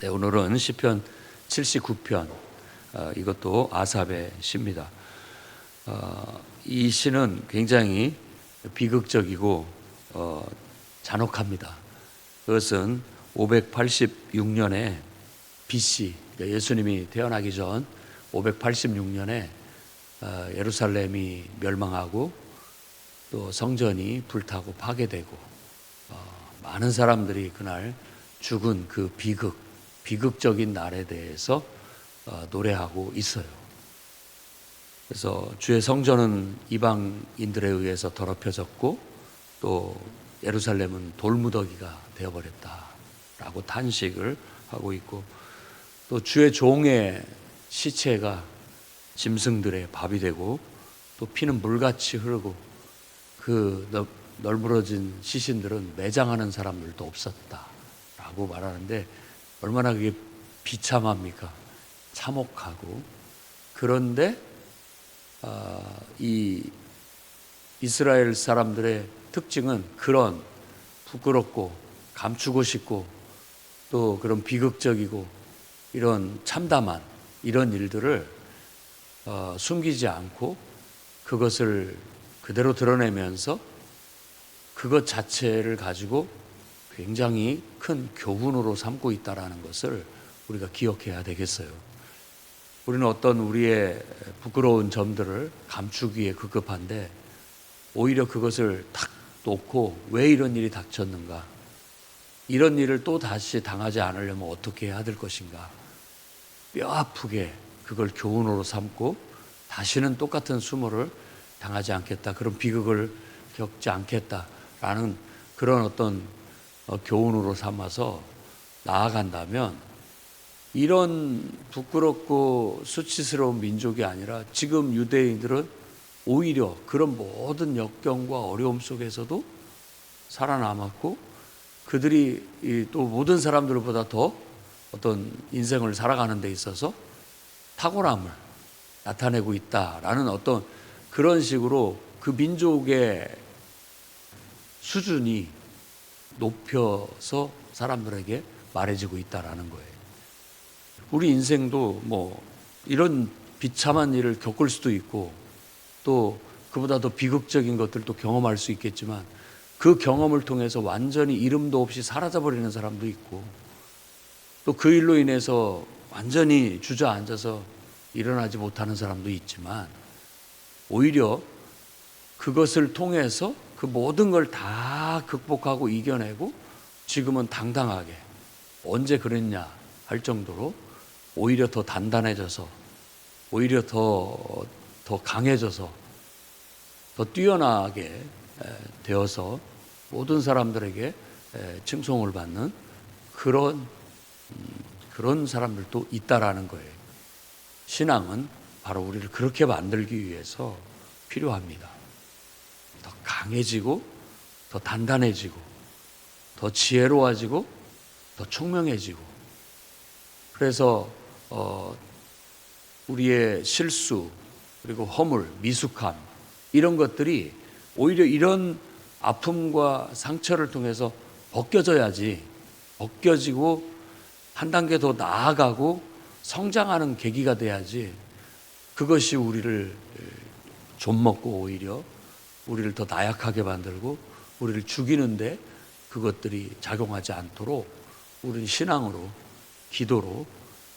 네, 오늘은 시편 79편, 이것도 아삽의 시입니다. 이 시는 굉장히 비극적이고 잔혹합니다. 그것은 586년에 BC, 그러니까 예수님이 태어나기 전 586년에 예루살렘이 멸망하고 또 성전이 불타고 파괴되고 많은 사람들이 그날 죽은 그 비극적인 날에 대해서 노래하고 있어요. 그래서 주의 성전은 이방인들에 의해서 더럽혀졌고 또 예루살렘은 돌무더기가 되어버렸다라고 탄식을 하고 있고, 또 주의 종의 시체가 짐승들의 밥이 되고 또 피는 물같이 흐르고 그 널브러진 시신들은 매장하는 사람들도 없었다라고 말하는데, 얼마나 그게 비참합니까? 참혹하고. 그런데 이 이스라엘 사람들의 특징은 그런 부끄럽고 감추고 싶고 또 그런 비극적이고 이런 참담한 이런 일들을 숨기지 않고 그것을 그대로 드러내면서 그것 자체를 가지고 굉장히 큰 교훈으로 삼고 있다는 것을 우리가 기억해야 되겠어요. 우리는 어떤 우리의 부끄러운 점들을 감추기에 급급한데 오히려 그것을 탁 놓고 왜 이런 일이 닥쳤는가, 이런 일을 또 다시 당하지 않으려면 어떻게 해야 될 것인가, 뼈 아프게 그걸 교훈으로 삼고 다시는 똑같은 수모를 당하지 않겠다, 그런 비극을 겪지 않겠다라는 그런 어떤 교훈으로 삼아서 나아간다면, 이런 부끄럽고 수치스러운 민족이 아니라 지금 유대인들은 오히려 그런 모든 역경과 어려움 속에서도 살아남았고 그들이 또 모든 사람들보다 더 어떤 인생을 살아가는 데 있어서 탁월함을 나타내고 있다라는 어떤 그런 식으로 그 민족의 수준이 높여서 사람들에게 말해지고 있다라는 거예요. 우리 인생도 뭐 이런 비참한 일을 겪을 수도 있고 또 그보다 더 비극적인 것들도 경험할 수 있겠지만 그 경험을 통해서 완전히 이름도 없이 사라져버리는 사람도 있고 또 그 일로 인해서 완전히 주저앉아서 일어나지 못하는 사람도 있지만, 오히려 그것을 통해서 그 모든 걸 다 극복하고 이겨내고 지금은 당당하게, 언제 그랬냐 할 정도로 오히려 더 단단해져서, 오히려 더 강해져서, 더 뛰어나게 되어서 모든 사람들에게 칭송을 받는 그런 사람들도 있다라는 거예요. 신앙은 바로 우리를 그렇게 만들기 위해서 필요합니다. 더 강해지고 더 단단해지고 더 지혜로워지고 더 총명해지고, 그래서 우리의 실수 그리고 허물, 미숙함 이런 것들이 오히려 이런 아픔과 상처를 통해서 벗겨져야지, 벗겨지고 한 단계 더 나아가고 성장하는 계기가 돼야지, 그것이 우리를 좀먹고 오히려 우리를 더 나약하게 만들고 우리를 죽이는데 그것들이 작용하지 않도록 우리는 신앙으로, 기도로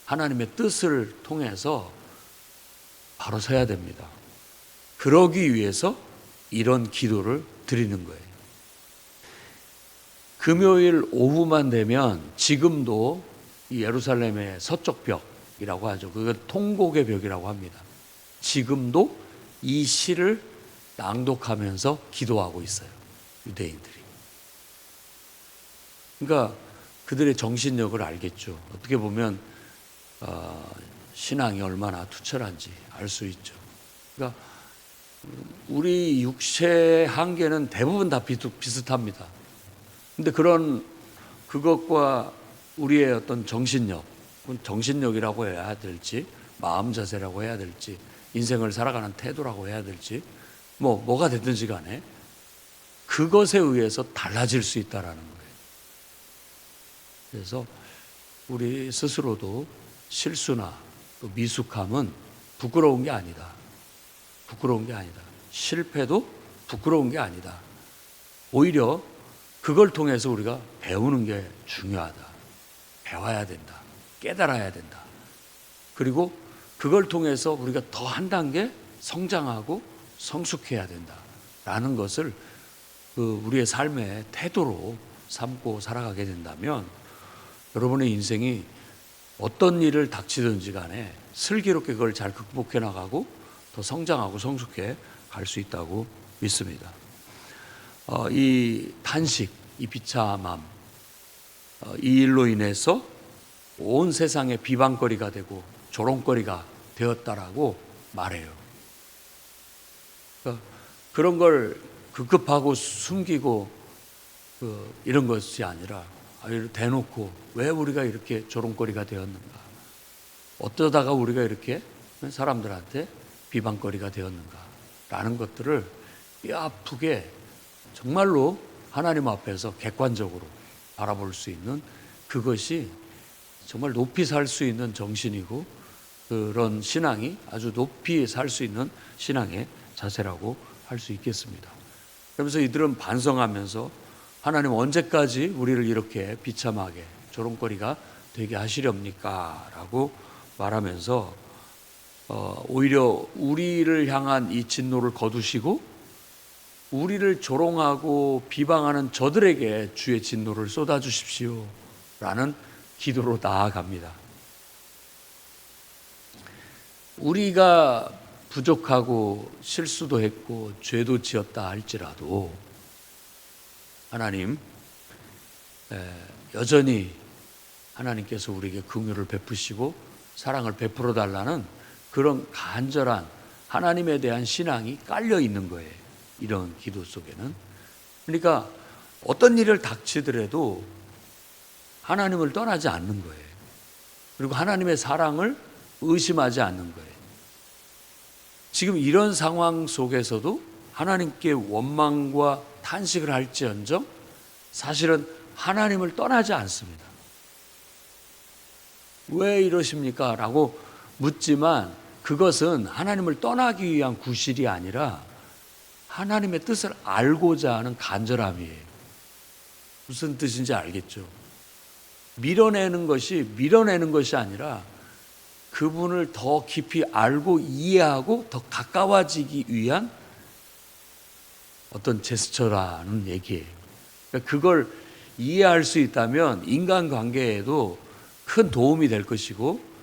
하나님의 뜻을 통해서 바로 서야 됩니다. 그러기 위해서 이런 기도를 드리는 거예요. 금요일 오후만 되면 지금도 이 예루살렘의 서쪽 벽이라고 하죠. 그걸 통곡의 벽이라고 합니다. 지금도 이 시를 낭독하면서 기도하고 있어요, 유대인들이. 그러니까 그들의 정신력을 알겠죠. 어떻게 보면 신앙이 얼마나 투철한지 알 수 있죠. 그러니까 우리 육체의 한계는 대부분 다 비슷합니다. 근데 그것과 우리의 어떤 정신력이라고 해야 될지, 마음 자세라고 해야 될지, 인생을 살아가는 태도라고 해야 될지, 뭐가 됐든지 간에 그것에 의해서 달라질 수 있다라는 거예요. 그래서 우리 스스로도 실수나 또 미숙함은 부끄러운 게 아니다. 부끄러운 게 아니다. 실패도 부끄러운 게 아니다. 오히려 그걸 통해서 우리가 배우는 게 중요하다. 배워야 된다. 깨달아야 된다. 그리고 그걸 통해서 우리가 더 한 단계 성장하고 성숙해야 된다라는 것을 우리의 삶의 태도로 삼고 살아가게 된다면 여러분의 인생이 어떤 일을 닥치든지 간에 슬기롭게 그걸 잘 극복해 나가고 더 성장하고 성숙해 갈 수 있다고 믿습니다. 이 탄식, 이 비참함, 이 일로 인해서 온 세상의 비방거리가 되고 조롱거리가 되었다라고 말해요. 그러니까 그런 걸 급급하고 숨기고 이런 것이 아니라 대놓고 왜 우리가 이렇게 조롱거리가 되었는가? 어쩌다가 우리가 이렇게 사람들한테 비방거리가 되었는가? 라는 것들을 뼈아프게 정말로 하나님 앞에서 객관적으로 바라볼 수 있는 그것이 정말 높이 살 수 있는 정신이고 그런 신앙이 아주 높이 살 수 있는 신앙의 자세라고 할 수 있겠습니다. 그러면서 이들은 반성하면서 하나님 언제까지 우리를 이렇게 비참하게 조롱거리가 되게 하시렵니까? 라고 말하면서 오히려 우리를 향한 이 진노를 거두시고 우리를 조롱하고 비방하는 저들에게 주의 진노를 쏟아주십시오 라는 기도로 나아갑니다. 우리가 부족하고 실수도 했고 죄도 지었다 할지라도 하나님 여전히 하나님께서 우리에게 긍휼을 베푸시고 사랑을 베풀어 달라는 그런 간절한 하나님에 대한 신앙이 깔려 있는 거예요. 이런 기도 속에는. 그러니까 어떤 일을 닥치더라도 하나님을 떠나지 않는 거예요. 그리고 하나님의 사랑을 의심하지 않는 거예요. 지금 이런 상황 속에서도 하나님께 원망과 탄식을 할지언정 사실은 하나님을 떠나지 않습니다. 왜 이러십니까? 라고 묻지만 그것은 하나님을 떠나기 위한 구실이 아니라 하나님의 뜻을 알고자 하는 간절함이에요. 무슨 뜻인지 알겠죠? 밀어내는 것이 아니라 그분을 더 깊이 알고 이해하고 더 가까워지기 위한 어떤 제스처라는 얘기예요. 그러니까 그걸 이해할 수 있다면 인간관계에도 큰 도움이 될 것이고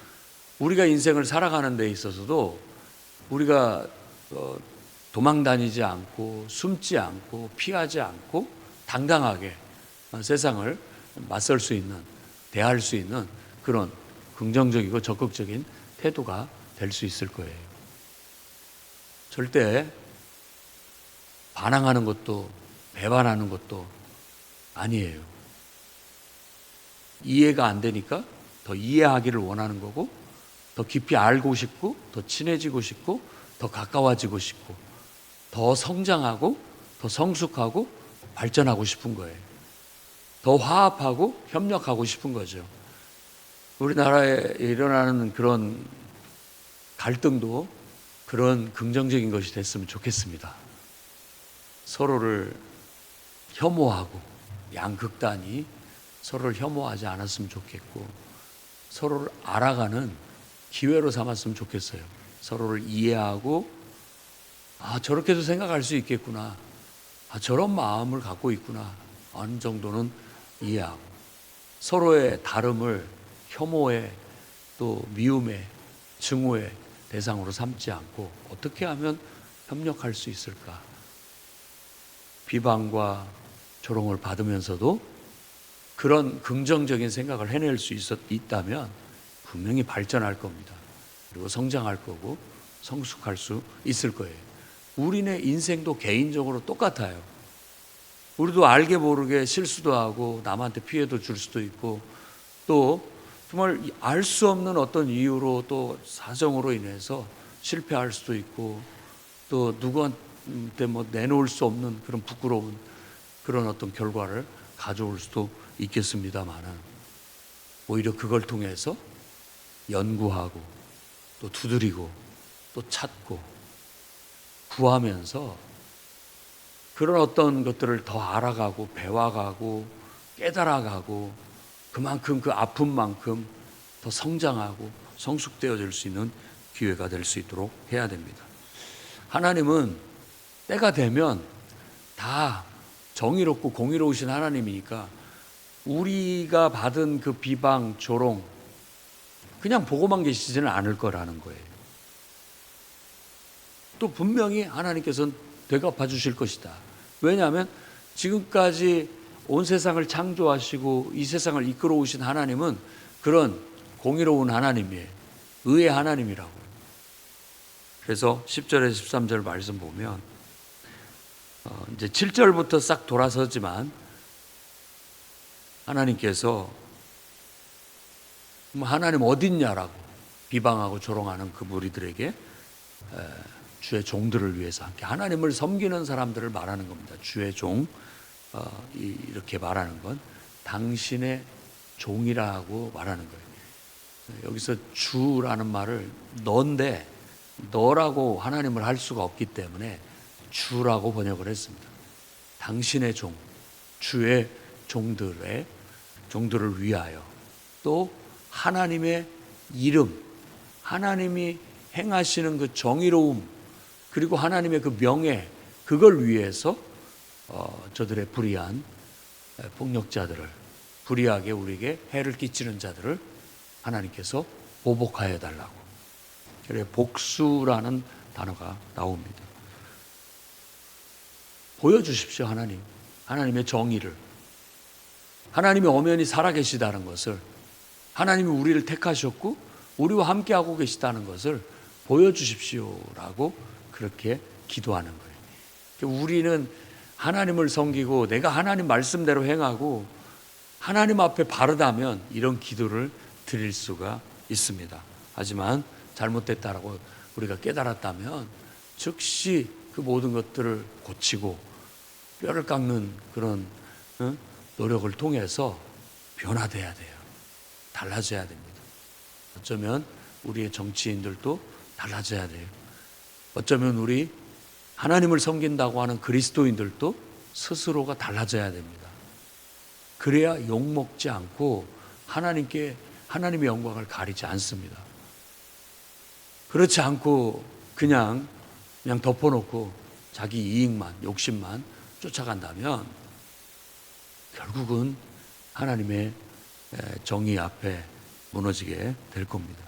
우리가 인생을 살아가는 데 있어서도 우리가 도망다니지 않고 숨지 않고 피하지 않고 당당하게 세상을 맞설 수 있는, 대할 수 있는 그런 긍정적이고 적극적인 태도가 될 수 있을 거예요. 절대 반항하는 것도 배반하는 것도 아니에요. 이해가 안 되니까 더 이해하기를 원하는 거고 더 깊이 알고 싶고 더 친해지고 싶고 더 가까워지고 싶고 더 성장하고 더 성숙하고 발전하고 싶은 거예요. 더 화합하고 협력하고 싶은 거죠. 우리나라에 일어나는 그런 갈등도 그런 긍정적인 것이 됐으면 좋겠습니다. 서로를 혐오하고 양극단이 서로를 혐오하지 않았으면 좋겠고 서로를 알아가는 기회로 삼았으면 좋겠어요. 서로를 이해하고 저렇게도 생각할 수 있겠구나. 저런 마음을 갖고 있구나. 어느 정도는 이해하고 서로의 다름을 혐오의 또 미움의 증오의 대상으로 삼지 않고 어떻게 하면 협력할 수 있을까? 비방과 조롱을 받으면서도 그런 긍정적인 생각을 해낼 수 있다면 분명히 발전할 겁니다. 그리고 성장할 거고 성숙할 수 있을 거예요. 우리네 인생도 개인적으로 똑같아요. 우리도 알게 모르게 실수도 하고 남한테 피해도 줄 수도 있고 또 정말 알 수 없는 어떤 이유로 또 사정으로 인해서 실패할 수도 있고 또 누구한테 내놓을 수 없는 그런 부끄러운 그런 어떤 결과를 가져올 수도 있겠습니다만은 오히려 그걸 통해서 연구하고 또 두드리고 또 찾고 구하면서 그런 어떤 것들을 더 알아가고 배워가고 깨달아가고 그만큼 그 아픔만큼 더 성장하고 성숙되어질 수 있는 기회가 될 수 있도록 해야 됩니다. 하나님은 때가 되면 다 정의롭고 공의로우신 하나님이니까 우리가 받은 그 비방, 조롱 그냥 보고만 계시지는 않을 거라는 거예요. 또 분명히 하나님께서는 되갚아 주실 것이다. 왜냐하면 지금까지 온 세상을 창조하시고 이 세상을 이끌어 오신 하나님은 그런 공의로운 하나님이에요. 의의 하나님이라고. 그래서 10절에 13절 말씀 보면 이제 7절부터 싹 돌아서지만 하나님께서 하나님 어딨냐라고 비방하고 조롱하는 그 무리들에게 주의 종들을 위해서 함께 하나님을 섬기는 사람들을 말하는 겁니다. 주의 종 이렇게 말하는 건 당신의 종이라고 말하는 거예요. 여기서 주라는 말을 너인데 너라고 하나님을 할 수가 없기 때문에 주라고 번역을 했습니다. 당신의 종, 주의 종들을 위하여 또 하나님의 이름, 하나님이 행하시는 그 정의로움 그리고 하나님의 그 명예 그걸 위해서 저들의 불의한 폭력자들을 불의하게 우리에게 해를 끼치는 자들을 하나님께서 보복하여 달라고. 그래 복수라는 단어가 나옵니다. 보여주십시오. 하나님의 정의를. 하나님이 엄연히 살아계시다는 것을, 하나님이 우리를 택하셨고 우리와 함께하고 계시다는 것을 보여주십시오라고 그렇게 기도하는 거예요. 우리는 하나님을 섬기고 내가 하나님 말씀대로 행하고 하나님 앞에 바르다면 이런 기도를 드릴 수가 있습니다. 하지만 잘못됐다라고 우리가 깨달았다면 즉시 그 모든 것들을 고치고 뼈를 깎는 그런 노력을 통해서 변화돼야 돼요. 달라져야 됩니다. 어쩌면 우리의 정치인들도 달라져야 돼요. 어쩌면 우리 하나님을 섬긴다고 하는 그리스도인들도 스스로가 달라져야 됩니다. 그래야 욕먹지 않고 하나님의 영광을 가리지 않습니다. 그렇지 않고 그냥 덮어놓고 자기 이익만, 욕심만 쫓아간다면 결국은 하나님의 정의 앞에 무너지게 될 겁니다.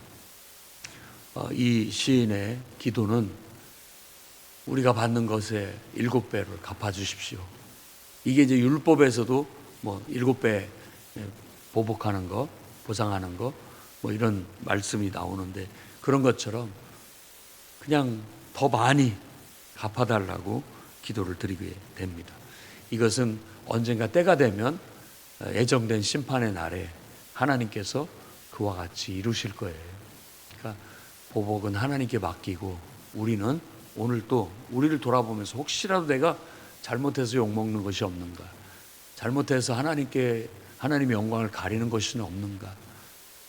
이 시인의 기도는 우리가 받는 것의 7배를 갚아주십시오. 이게 이제 율법에서도 7배 보복하는 거, 보상하는 거, 이런 말씀이 나오는데 그런 것처럼 그냥 더 많이 갚아달라고 기도를 드리게 됩니다. 이것은 언젠가 때가 되면 예정된 심판의 날에 하나님께서 그와 같이 이루실 거예요. 그러니까 보복은 하나님께 맡기고 우리는 오늘 또 우리를 돌아보면서 혹시라도 내가 잘못해서 욕먹는 것이 없는가, 잘못해서 하나님의 영광을 가리는 것이 없는가,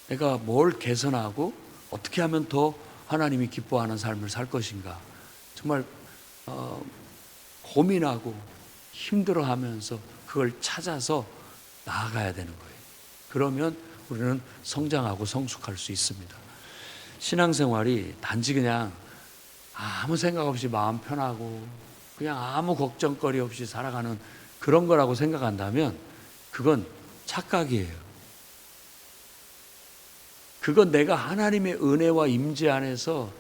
내가 뭘 개선하고 어떻게 하면 더 하나님이 기뻐하는 삶을 살 것인가, 정말 고민하고 힘들어하면서 그걸 찾아서 나아가야 되는 거예요. 그러면 우리는 성장하고 성숙할 수 있습니다. 신앙생활이 단지 그냥 아무 생각 없이 마음 편하고 그냥 아무 걱정거리 없이 살아가는 그런 거라고 생각한다면 그건 착각이에요. 그건 내가 하나님의 은혜와 임재 안에서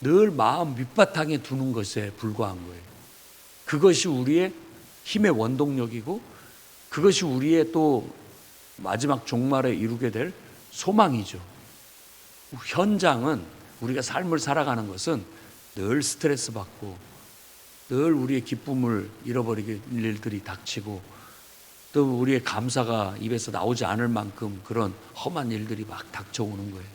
늘 마음 밑바탕에 두는 것에 불과한 거예요. 그것이 우리의 힘의 원동력이고 그것이 우리의 또 마지막 종말에 이루게 될 소망이죠. 현장은 우리가 삶을 살아가는 것은 늘 스트레스 받고 늘 우리의 기쁨을 잃어버리게 일들이 닥치고 또 우리의 감사가 입에서 나오지 않을 만큼 그런 험한 일들이 막 닥쳐오는 거예요.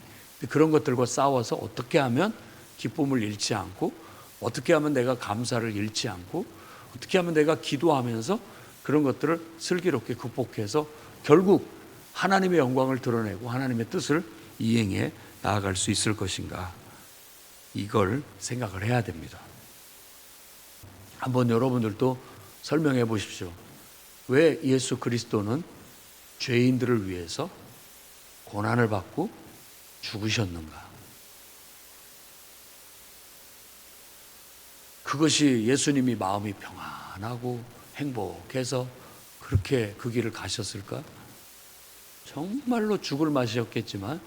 그런 것들과 싸워서 어떻게 하면 기쁨을 잃지 않고 어떻게 하면 내가 감사를 잃지 않고 어떻게 하면 내가 기도하면서 그런 것들을 슬기롭게 극복해서 결국 하나님의 영광을 드러내고 하나님의 뜻을 이행해 나아갈 수 있을 것인가? 이걸 생각을 해야 됩니다. 한번 여러분들도 설명해 보십시오. 왜 예수 그리스도는 죄인들을 위해서 고난을 받고 죽으셨는가? 그것이 예수님이 마음이 평안하고 행복해서 그렇게 그 길을 가셨을까? 정말로 죽을 맛이었겠지만,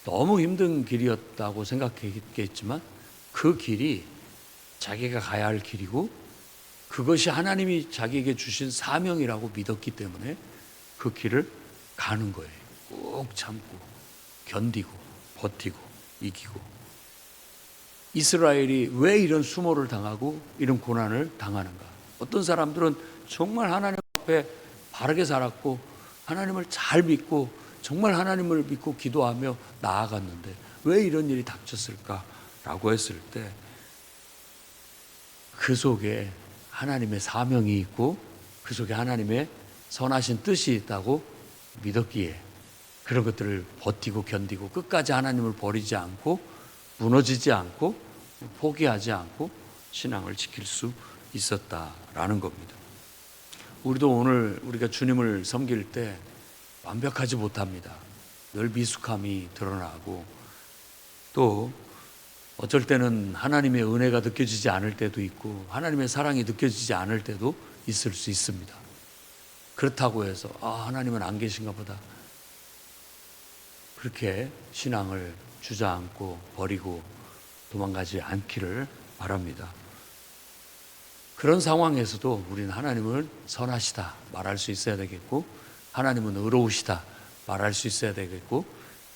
너무 힘든 길이었다고 생각했겠지만, 그 길이 자기가 가야 할 길이고 그것이 하나님이 자기에게 주신 사명이라고 믿었기 때문에 그 길을 가는 거예요. 꼭 참고 견디고 버티고 이기고. 이스라엘이 왜 이런 수모를 당하고 이런 고난을 당하는가? 어떤 사람들은 정말 하나님 앞에 바르게 살았고 하나님을 잘 믿고 정말 하나님을 믿고 기도하며 나아갔는데 왜 이런 일이 닥쳤을까라고 했을 때, 그 속에 하나님의 사명이 있고 그 속에 하나님의 선하신 뜻이 있다고 믿었기에 그런 것들을 버티고 견디고 끝까지 하나님을 버리지 않고 무너지지 않고 포기하지 않고 신앙을 지킬 수 있었다라는 겁니다. 우리도 오늘 우리가 주님을 섬길 때 완벽하지 못합니다. 늘 미숙함이 드러나고 또 어쩔 때는 하나님의 은혜가 느껴지지 않을 때도 있고 하나님의 사랑이 느껴지지 않을 때도 있을 수 있습니다. 그렇다고 해서 하나님은 안 계신가 보다, 그렇게 신앙을 주저앉고 버리고 도망가지 않기를 바랍니다. 그런 상황에서도 우리는 하나님은 선하시다 말할 수 있어야 되겠고 하나님은 의로우시다 말할 수 있어야 되겠고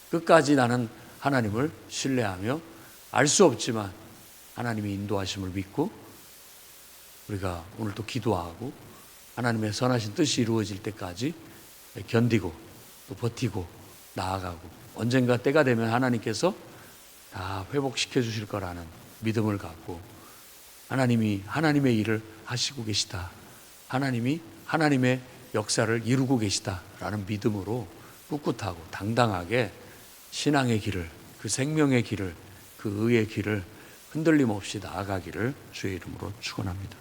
끝까지 나는 하나님을 신뢰하며 알 수 없지만 하나님의 인도하심을 믿고 우리가 오늘 또 기도하고 하나님의 선하신 뜻이 이루어질 때까지 견디고 또 버티고 나아가고 언젠가 때가 되면 하나님께서 다 회복시켜 주실 거라는 믿음을 갖고 하나님이 하나님의 일을 하시고 계시다, 하나님이 하나님의 역사를 이루고 계시다라는 믿음으로 꿋꿋하고 당당하게 신앙의 길을, 그 생명의 길을, 그 의의 길을 흔들림 없이 나아가기를 주의 이름으로 축원합니다.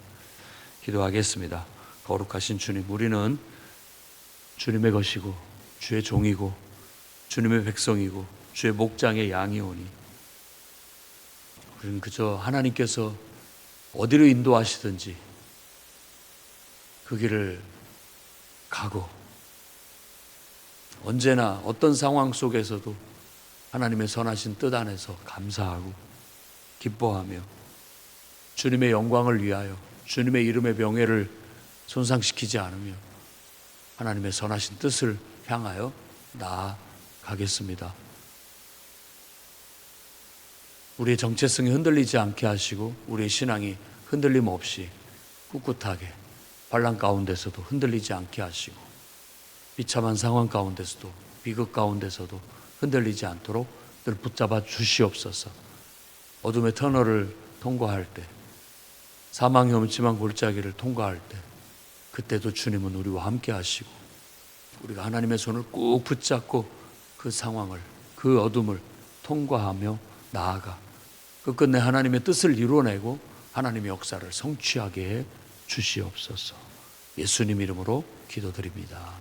기도하겠습니다. 거룩하신 주님, 우리는 주님의 것이고 주의 종이고 주님의 백성이고 주의 목장의 양이오니 우리는 그저 하나님께서 어디로 인도하시든지 그 길을 가고 언제나 어떤 상황 속에서도 하나님의 선하신 뜻 안에서 감사하고 기뻐하며 주님의 영광을 위하여 주님의 이름의 명예를 손상시키지 않으며 하나님의 선하신 뜻을 향하여 나아가겠습니다. 우리의 정체성이 흔들리지 않게 하시고 우리의 신앙이 흔들림 없이 꿋꿋하게 환난 가운데서도 흔들리지 않게 하시고 비참한 상황 가운데서도 비극 가운데서도 흔들리지 않도록 늘 붙잡아 주시옵소서. 어둠의 터널을 통과할 때, 사망의 엄침한 골짜기를 통과할 때 그때도 주님은 우리와 함께 하시고 우리가 하나님의 손을 꾹 붙잡고 그 상황을, 그 어둠을 통과하며 나아가 끝끝내 하나님의 뜻을 이루어내고 하나님의 역사를 성취하게 해 주시옵소서. 예수님 이름으로 기도드립니다.